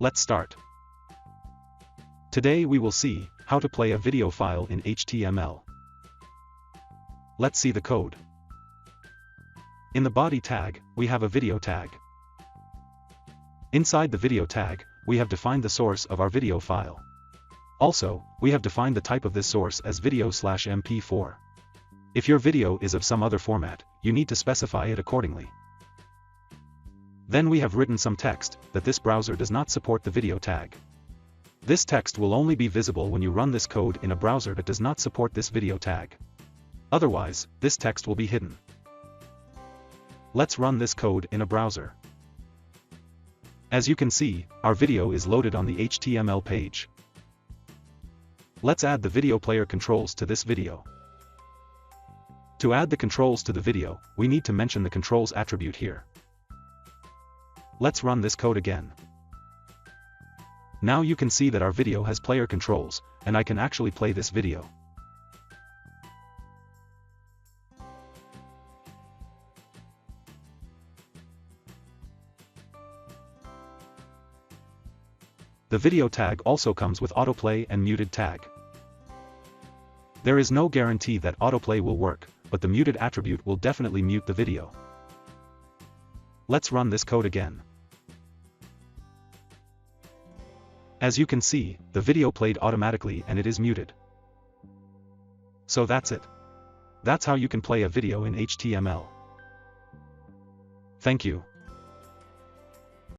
Let's start. Today we will see how to play a video file in HTML. Let's see the code. In the body tag, we have a video tag. Inside the video tag, we have defined the source of our video file. Also, we have defined the type of this source as video/mp4. If your video is of some other format, you need to specify it accordingly. Then we have written some text that this browser does not support the video tag. This text will only be visible when you run this code in a browser that does not support this video tag. Otherwise, this text will be hidden. Let's run this code in a browser. As you can see, our video is loaded on the HTML page. Let's add the video player controls to this video. To add the controls to the video, we need to mention the controls attribute here. Let's run this code again. Now you can see that our video has player controls, and I can actually play this video. The video tag also comes with Autoplay and Muted Tag. There is no guarantee that autoplay will work, but the muted attribute will definitely mute the video. Let's run this code again. As you can see, the video played automatically and it is muted. So that's it. That's how you can play a video in HTML. Thank you.